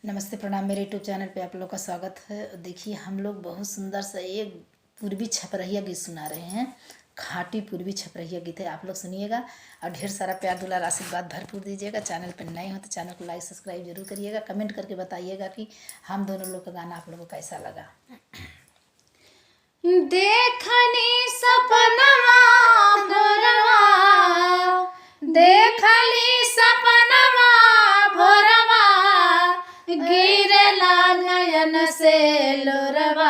नमस्ते प्रणाम। मेरे यूट्यूब चैनल पे आप लोग का स्वागत है। देखिए हम लोग बहुत सुंदर सा एक पूर्वी छपरहिया गीत सुना रहे हैं। खाटी पूर्वी छपरहिया गीत है, आप लोग सुनिएगा और ढेर सारा प्यार दुलार आशीर्वाद भरपूर दीजिएगा। चैनल पर नए हो तो चैनल को लाइक सब्सक्राइब जरूर करिएगा। कमेंट करके बताइएगा कि हम दोनों लोग का गाना आप लोगों को कैसा लगा। देखनी सपनवा भोरवा, देखली सपनवा भोरवा, गिरला नयन से लोरवा,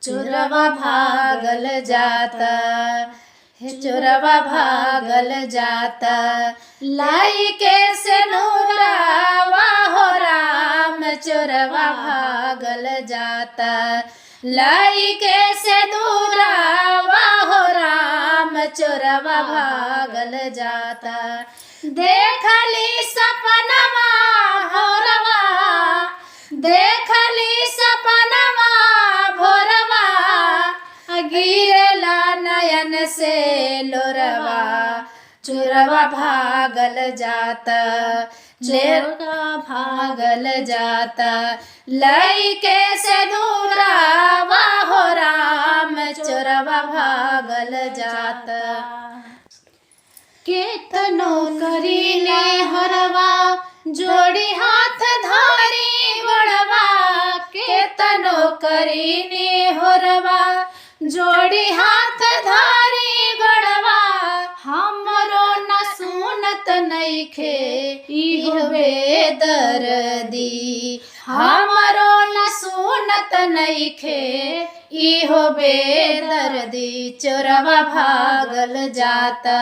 चोरवा भागल जाता हे चोरवा भागल जाता, लाई के से नूरावा हो राम, चोरवा भागल जाता, लाई के से दूरावा हो राम, चोरवा भागल जाता। देखली सपनवा भोरवा, देखली सपनवा भोरवा, गिरला नयन से लोरवा, चोरवा भागल जाता, चोरवा भागल जाता, लाई के से दूरावा हो राम, चोरवा भागल जाता। केतनो करीले हरवा, जोड़ी हाथ धारी गोड़वा, केतनो करीले हरवा, जोड़ी हाथ धारी गोड़वा, हमरो न सुनत नइखे इहो बेदर्दी, हमरो न सुनत नइखे इहो बेदर्दी, चोरवा भागल जाता,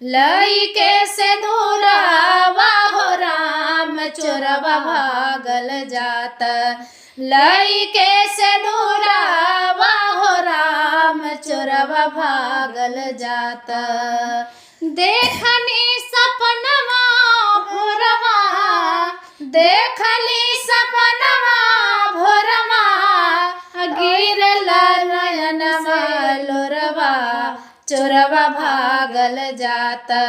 लई के से दूरावा हो राम, चोरवा भागल जाता, लई के से दूरावा हो राम, चोरवा भागल जाता। देखनी सपनवा भोरवा, देखली सपनवा भोरवा, गिरला नयन में लोरवा, चोरवा भागल जाता,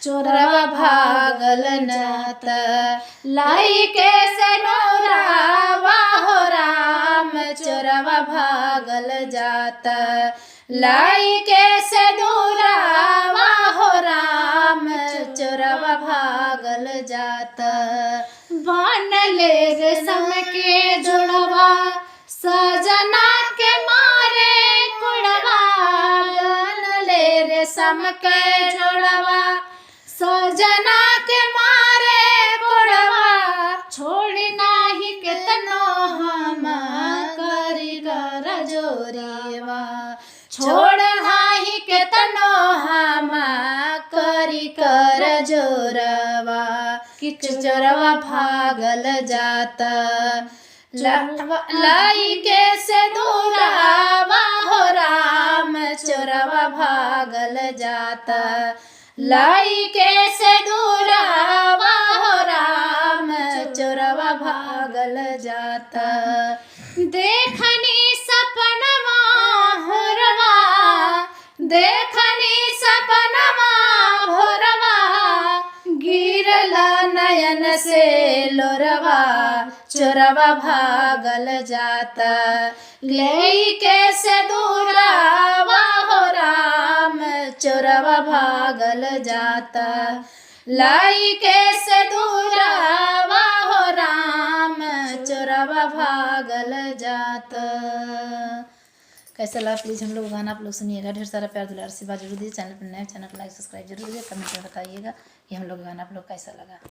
चोरवा भागल जाता, लाई के से नूरावा हो राम, चोरवा भागल जाता, लाई के से दूरावा हो राम, चोरवा भागल जाता। बनले रेशम के जोड़वा, सजना के मारे कुड़वा, बनले रेशम के जोड़वा, सजना के मारे कुड़वा, छोड़ी नाही केतनो हम करी कर जोरीवा, छोड़ नाही केतनो हम करी कर जोरवा, कि चोरवा भागल जाता, लाई के से दूरावा हो राम, चोरवा भागल जाता, लाई के से दूरावा हो राम, चोरवा भागल जाता। देखनी सपनवा भोरवा, देखनी सपनवा भोरवा, गिरला नयन से लोरवा, चोरवा भागल जाता, ले के से दूरावा हो राम, चोरवा भागल जाता, लाई के से दूरावा हो राम, चोरवा भागल जाता। कैसा लगा प्लीज़ हम लोग गाना आप लोग सुनिएगा। ढेर सारा प्यार दुलार आशीर्वाद जरूर दीजिए। चैनल पर नए चैनल को लाइक सब्सक्राइब जरूर दीजिए। कमेंट में बताइएगा कि हम लोग गाना आप लोग कैसा लगा।